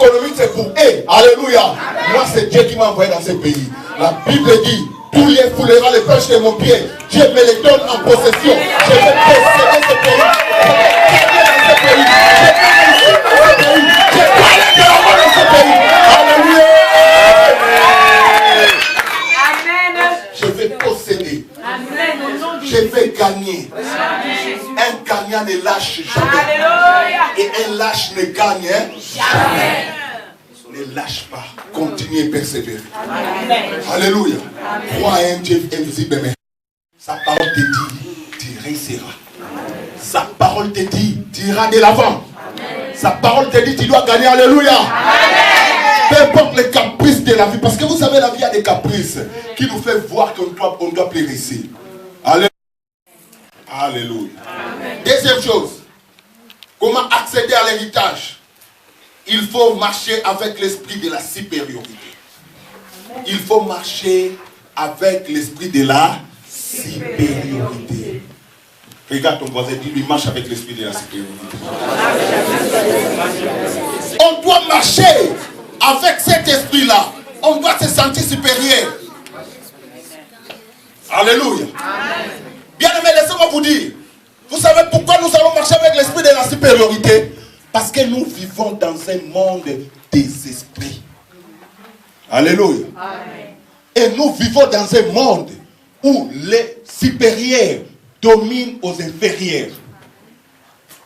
économique, c'est pour eux. Alléluia. Moi, c'est Dieu qui m'a envoyé dans ce pays. La Bible dit, tout lieu foulera les pêches de mon pied. Dieu me les donne en possession. Je vais posséder ce pays. Je vais gagner dans ce pays. Je vais réussir dans ce pays. Je vais aller de l'avant dans ce pays. Alléluia. Amen. Je vais posséder. Amen. Je vais gagner. Un gagnant ne lâche jamais. Alléluia. Et un lâche ne gagne jamais. Ne lâche pas. Continue et persévérer. Alléluia. Crois à un Dieu invisible. Sa parole te dit, tu réussiras. Sa parole te dit, tu iras de l'avant. Sa parole te dit, tu dois gagner. Alléluia. Peu importe les caprices de la vie. Parce que vous savez, la vie a des caprices qui nous fait voir qu'on doit périsser. Alléluia. Alléluia. Deuxième chose. Comment accéder à l'héritage? Il faut marcher avec l'esprit de la supériorité. Il faut marcher avec l'esprit de la supériorité. Regarde ton voisin, dis-lui, marche avec l'esprit de la supériorité. On doit marcher avec cet esprit-là. On doit se sentir supérieur. Alléluia. Bien aimé, laissez-moi vous dire. Vous savez pourquoi nous allons marcher avec l'esprit de la supériorité? Parce que nous vivons dans un monde des esprits. Alléluia. Amen. Et nous vivons dans un monde où les supérieurs dominent aux inférieurs.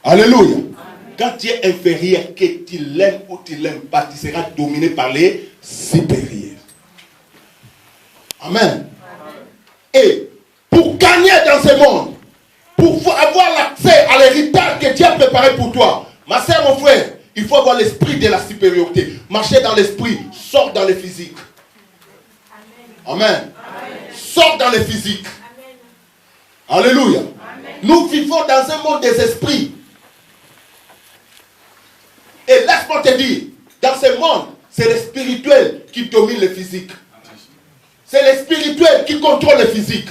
Alléluia. Amen. Quand tu es inférieur, que tu l'aimes ou tu ne l'aimes pas, tu seras dominé par les supérieurs. Amen. Amen. Et pour gagner dans ce monde, pour avoir l'accès à l'héritage que Dieu a préparé pour toi, ma soeur, mon frère, il faut avoir l'esprit de la supériorité. Marcher dans l'esprit, sort dans le physique. Amen. Amen. Sort dans le physique. Amen. Alléluia. Amen. Nous vivons dans un monde des esprits. Et laisse-moi te dire, dans ce monde, c'est le spirituel qui domine le physique. C'est le spirituel qui contrôle le physique.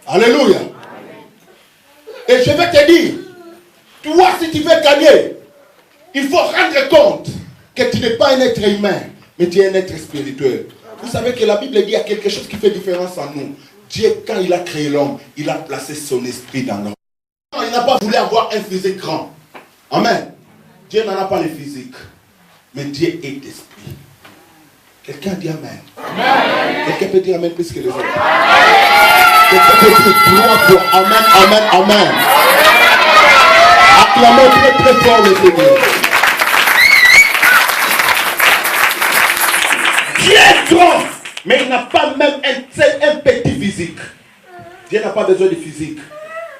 Alléluia. Amen. Et je vais te dire, toi, si tu veux gagner, il faut rendre compte que tu n'es pas un être humain, mais tu es un être spirituel. Vous savez que la Bible dit qu'il y a quelque chose qui fait différence en nous. Dieu, quand il a créé l'homme, il a placé son esprit dans l'homme. Il n'a pas voulu avoir un physique grand. Amen. Dieu n'en a pas le physique, mais Dieu est esprit. Quelqu'un dit Amen. Amen. Quelqu'un peut dire Amen plus que les autres. Quelqu'un peut dire gloire pour Amen, Amen, Amen. Acclamez très très fort le Seigneur. Dieu est grand, mais il n'a pas même un petit physique. Dieu n'a pas besoin de physique.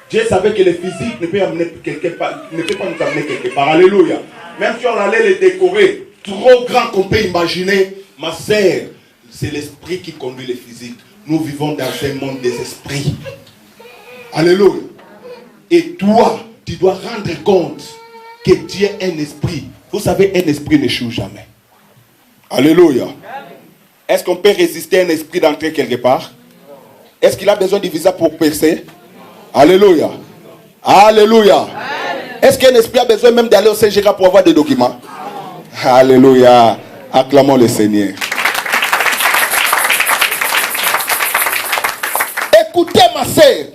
Dieu savait que le physique ne peut amener quelque part, ne peut pas nous amener quelque part. Alléluia. Même si on allait les décorer trop grand qu'on peut imaginer, ma sœur, c'est l'esprit qui conduit le physique. Nous vivons dans un monde des esprits. Alléluia. Et toi, tu dois rendre compte que Dieu est un esprit. Vous savez, un esprit n'échoue jamais. Alléluia. Est-ce qu'on peut résister à un esprit d'entrer quelque part? Est-ce qu'il a besoin de visa pour percer? Alléluia. Alléluia. Est-ce qu'un esprit a besoin même d'aller au CGK pour avoir des documents? Alléluia. Acclamons le Seigneur. Écoutez ma sœur,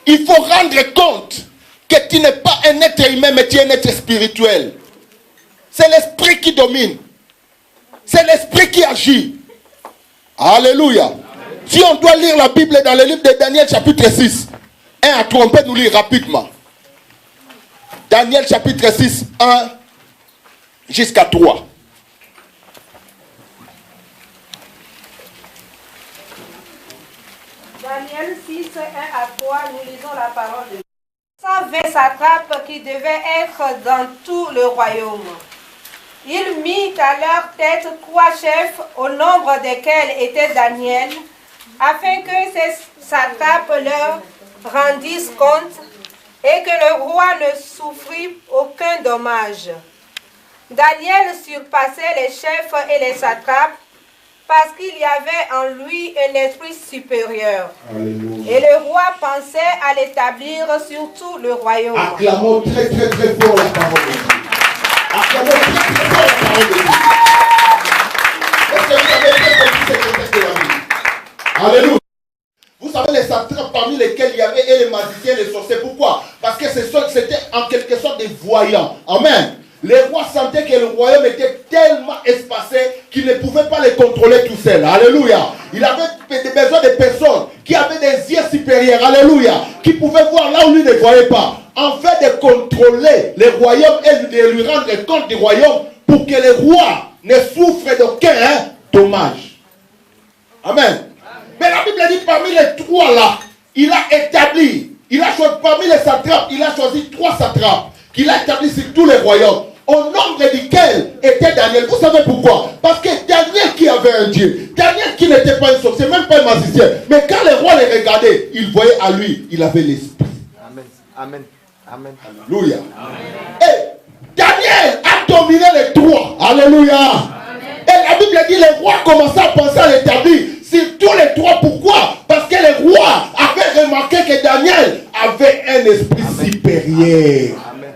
il faut rendre compte que tu n'es pas un être humain, mais tu es un être spirituel. C'est l'esprit qui domine. C'est l'esprit qui agit. Alléluia. Si on doit lire la Bible dans le livre de Daniel chapitre 6, 1 à 3, on peut nous lire rapidement. Daniel chapitre 6, 1 jusqu'à 3. Daniel 6, 1 à 3, nous lisons la parole de Dieu. 120 satrapes qui devaient être dans tout le royaume. Il mit à leur tête 3 chefs, au nombre desquels était Daniel, afin que ces satrapes leur rendissent compte et que le roi ne souffrit aucun dommage. Daniel surpassait les chefs et les satrapes parce qu'il y avait en lui un esprit supérieur. Alléluia. Et le roi pensait à l'établir sur tout le royaume. Acclamons très très très fort la parole de Dieu. Acclamons très très fort la parole de Dieu. devient des sorciers. Pourquoi? Parce que c'était en quelque sorte des voyants. Amen. Les rois sentaient que le royaume était tellement espacé qu'ils ne pouvaient pas les contrôler tout seuls. Alléluia. Il avait besoin de personnes qui avaient des yeux supérieurs. Alléluia. Qui pouvaient voir là où lui ne voyait pas. En fait de contrôler le royaume et de lui rendre compte du royaume pour que le roi ne souffre d'aucun dommage. Amen. Mais la Bible dit parmi les trois là, il a établi, il a choisi parmi les satrapes, il a choisi 3 satrapes qu'il a établis sur tous les royaumes. Au nombre duquel était Daniel. Vous savez pourquoi? Parce que Daniel qui avait un Dieu, Daniel qui n'était pas un sorcier, même pas un magicien, mais quand les rois les regardaient, ils voyaient à lui, il avait l'esprit. Amen. Amen. Amen. Alléluia. Et Daniel a dominé les 3. Alléluia. Amen. Et la Bible dit les rois commençaient à penser à l'établir sur tous les 3. Pourquoi? Parce que les rois avaient remarqué que Daniel avait un esprit supérieur. Amen.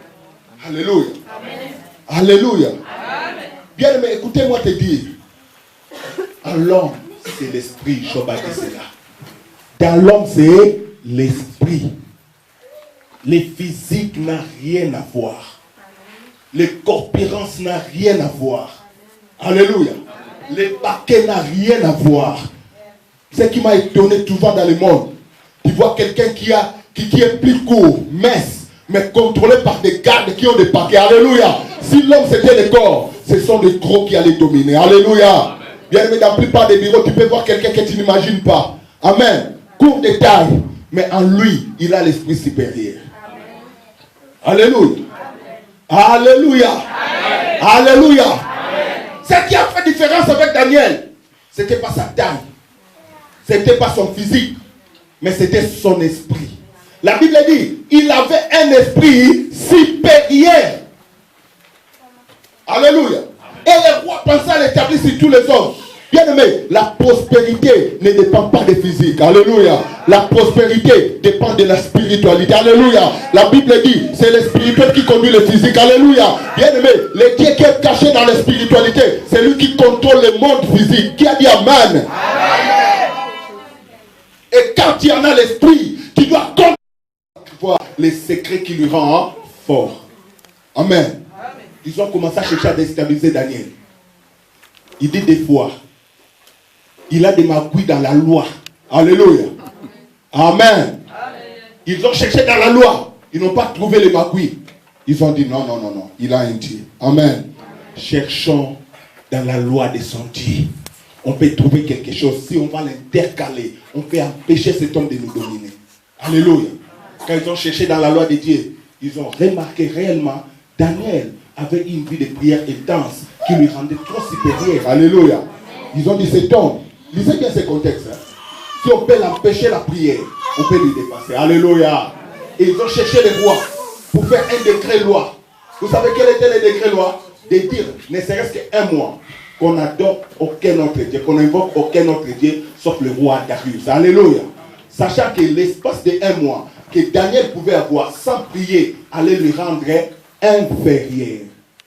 Alléluia. Amen. Alléluia. Amen. Bien aimé, écoutez-moi te dire. En l'homme, c'est l'esprit. Job a dit cela. Dans l'homme, c'est l'esprit. Le physique n'a rien à voir. Le corpulence n'a rien à voir. Alléluia. Le paquet n'a rien à voir. Ce qui m'a étonné souvent dans le monde. Tu vois quelqu'un qui est plus court, mince, mais contrôlé par des gardes qui ont des paquets. Alléluia. Si l'homme c'était le corps, ce sont des gros qui allaient dominer. Alléluia. Bien aimé, dans la plupart des bureaux, tu peux voir quelqu'un que tu n'imagines pas. Amen. Court de taille, mais en lui, il a l'esprit supérieur. Alléluia. Alléluia. Alléluia. Ce qui a fait différence avec Daniel, ce n'était pas sa taille, ce n'était pas son physique, mais c'était son esprit. La Bible dit, il avait un esprit supérieur. Alléluia. Et les rois pensaient à l'établir sur tous les hommes. Bien aimé, la prospérité ne dépend pas des physiques. Alléluia. La prospérité dépend de la spiritualité. Alléluia. La Bible dit, c'est le spirituel qui conduit le physique. Alléluia. Bien aimé, le Dieu qui est caché dans la spiritualité, c'est lui qui contrôle le monde physique. Qui a dit Amen? Amen. Et quand il y en a l'esprit, tu dois voir les secrets qui lui rendent fort. Amen. Ils ont commencé à chercher à déstabiliser Daniel. Il dit des fois, il a des magouilles dans la loi. Alléluia. Amen. Ils ont cherché dans la loi. Ils n'ont pas trouvé les magouilles. Ils ont dit non, non, non, non. Il a un Dieu. Amen. Cherchons dans la loi de son Dieu. On peut trouver quelque chose. Si on va l'intercaler, on peut empêcher cet homme de nous dominer. Alléluia. Quand ils ont cherché dans la loi de Dieu, ils ont remarqué réellement Daniel avait une vie de prière intense qui lui rendait trop supérieur. Alléluia. Ils ont dit cet homme, lisez bien ce contexte. Hein. Si on peut l'empêcher la prière, on peut lui dépasser. Alléluia. Et ils ont cherché les rois pour faire un décret loi. Vous savez quel était le décret loi? De dire, ne serait-ce qu'un mois, qu'on n'adore aucun autre Dieu, qu'on n'invoque aucun autre Dieu, sauf le roi Darius. Alléluia. Sachant que l'espace de 1 mois que Daniel pouvait avoir sans prier allait lui rendre inférieur.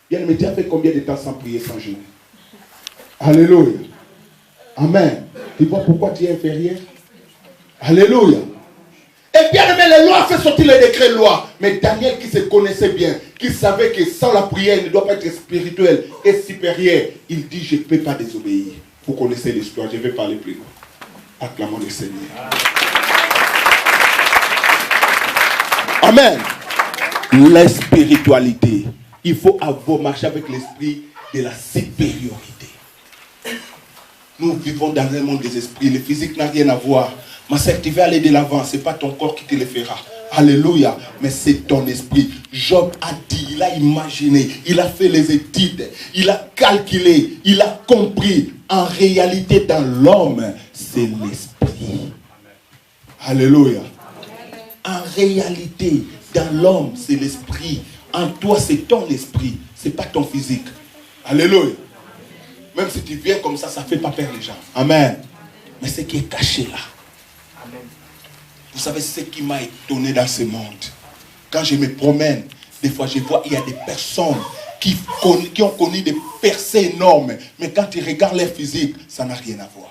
Bien, mais tu as fait combien de temps sans prier, sans jeûner? Alléluia. Amen. Tu vois pourquoi tu es inférieur? Alléluia. Et bien aimé, les lois fait sortir les décrets de loi. Mais Daniel qui se connaissait bien, qui savait que sans la prière, il ne doit pas être spirituel et supérieur, il dit, je ne peux pas désobéir. Vous connaissez l'histoire, je vais parler plus loin. Acclamons le Seigneur. Amen. La spiritualité. Il faut avoir marché avec l'esprit de la supériorité. Nous vivons dans un monde des esprits. Le physique n'a rien à voir. Ma sœur, tu vas aller de l'avant. Ce n'est pas ton corps qui te le fera. Alléluia. Mais c'est ton esprit. Job a dit, il a imaginé, il a fait les études, il a calculé, il a compris. En réalité, dans l'homme, c'est l'esprit. Alléluia. En réalité, dans l'homme, c'est l'esprit. En toi, c'est ton esprit. Ce n'est pas ton physique. Alléluia. Même si tu viens comme ça, ça ne fait pas peur les gens. Amen. Mais ce qui est caché là. Amen. Vous savez ce qui m'a étonné dans ce monde. Quand je me promène, des fois je vois il y a des personnes qui ont connu des percées énormes. Mais quand tu regardes leur physique, ça n'a rien à voir.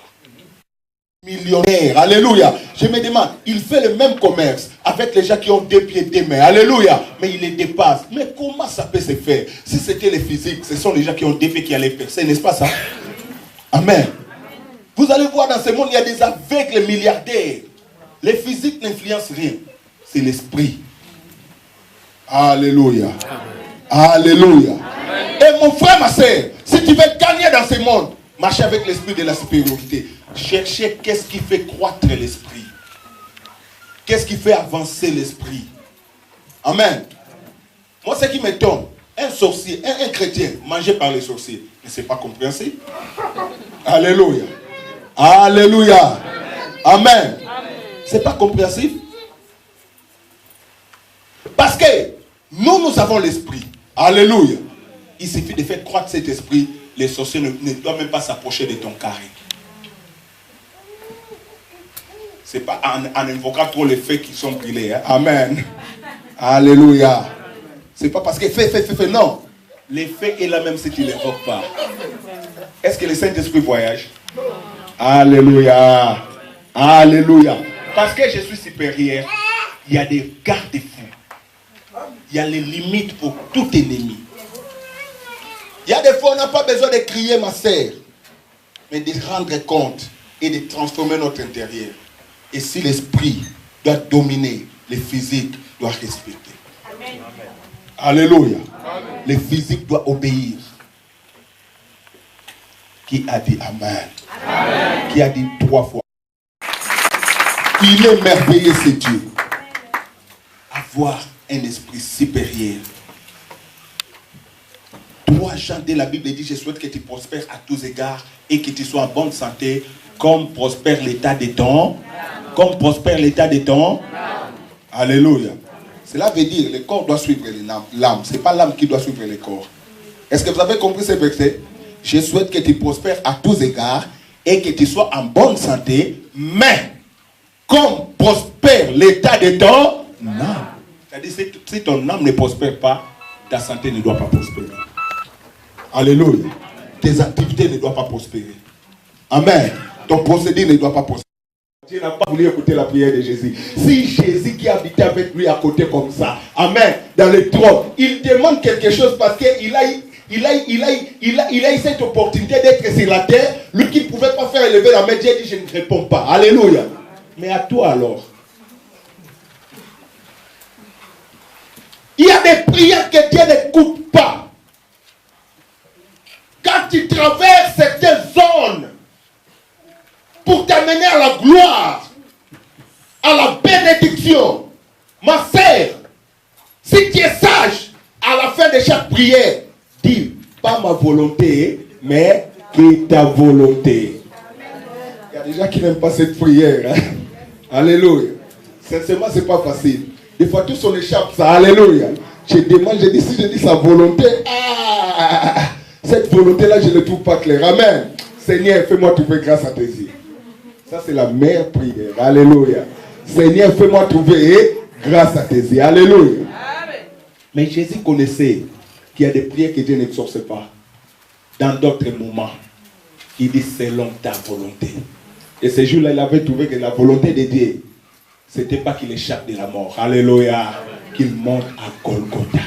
millionnaire. Alléluia. Je me demande, il fait le même commerce avec les gens qui ont 2 pieds, 2 mains. Alléluia. Mais il les dépasse. Mais comment ça peut se faire? Si c'était les physiques, ce sont les gens qui ont 2 pieds qui allaient percer, n'est-ce pas ça? Amen. Vous allez voir dans ce monde, il y a des aveugles milliardaires. Les physiques n'influencent rien. C'est l'esprit. Alléluia. Alléluia. Et mon frère, ma soeur, si tu veux gagner dans ce monde, marchez avec l'esprit de la supériorité. Cherchez qu'est-ce qui fait croître l'esprit. Qu'est-ce qui fait avancer l'esprit. Amen. Moi, ce qui m'étonne, un sorcier, un chrétien, mangé par les sorciers, mais ce n'est pas compréhensible. Alléluia. Alléluia. Amen. Ce n'est pas compréhensible. Parce que nous avons l'esprit. Alléluia. Il suffit de faire croître cet esprit. Les sorciers ne doivent même pas s'approcher de ton carré. Ce n'est pas en invoquant trop les faits qui sont brûlés. Hein? Amen. Alléluia. Ce n'est pas parce que fait. Non. Les faits est là même si tu ne l'évoques pas. Est-ce que le Saint-Esprit voyage? Alléluia. Alléluia. Parce que je suis supérieur, il y a des garde-fous. Il y a les limites pour tout ennemi. Il y a des fois, on n'a pas besoin de crier, ma sœur, mais de rendre compte et de transformer notre intérieur. Et si l'esprit doit dominer, le physique doit respecter. Amen. Alléluia. Amen. Le physique doit obéir. Qui a dit Amen? Amen. Qui a dit 3 fois? Il est merveilleux, c'est Dieu. Avoir un esprit supérieur. 3 Jean de la Bible dit, je souhaite que tu prospères à tous égards et que tu sois en bonne santé, comme prospère l'état de ton. Comme prospère l'état de ton. Alléluia. Cela veut dire le corps doit suivre l'âme. Ce n'est pas l'âme qui doit suivre le corps. Est-ce que vous avez compris ce verset? Je souhaite que tu prospères à tous égards et que tu sois en bonne santé, mais comme prospère l'état de ton âme. C'est-à-dire, si ton âme ne prospère pas, ta santé ne doit pas prospérer. Alléluia. Tes activités ne doivent pas prospérer. Amen. Ton procédé ne doit pas prospérer. Dieu n'a pas voulu écouter la prière de Jésus. Si Jésus qui habitait avec lui à côté comme ça, amen, dans le trône, il demande quelque chose parce qu'il a eu cette opportunité d'être sur la terre. Lui qui ne pouvait pas faire élever la main, Dieu dit, je ne réponds pas. Alléluia. Mais à toi alors. Il y a des prières que Dieu n'écoute pas. Quand tu traverses certaines zones pour t'amener à la gloire, à la bénédiction, ma sœur, si tu es sage, à la fin de chaque prière, dis, pas ma volonté, mais que ta volonté. Il y a des gens qui n'aiment pas cette prière. Hein? Alléluia. Sincèrement, ce n'est pas facile. Des fois, tout s'en échappe, ça. Alléluia. Je demande, je dis, si je dis sa volonté, cette volonté-là, je ne trouve pas claire. Amen. Seigneur, fais-moi trouver grâce à tes yeux. Ça, c'est la meilleure prière. Alléluia. Seigneur, fais-moi trouver grâce à tes yeux. Alléluia. Amen. Mais Jésus connaissait qu'il y a des prières que Dieu n'exauce pas. Dans d'autres moments, il dit selon ta volonté. Et ce jour-là, il avait trouvé que la volonté de Dieu, ce n'était pas qu'il échappe de la mort. Alléluia. Qu'il monte à Golgotha.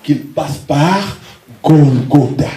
Qu'il passe par Golgotha.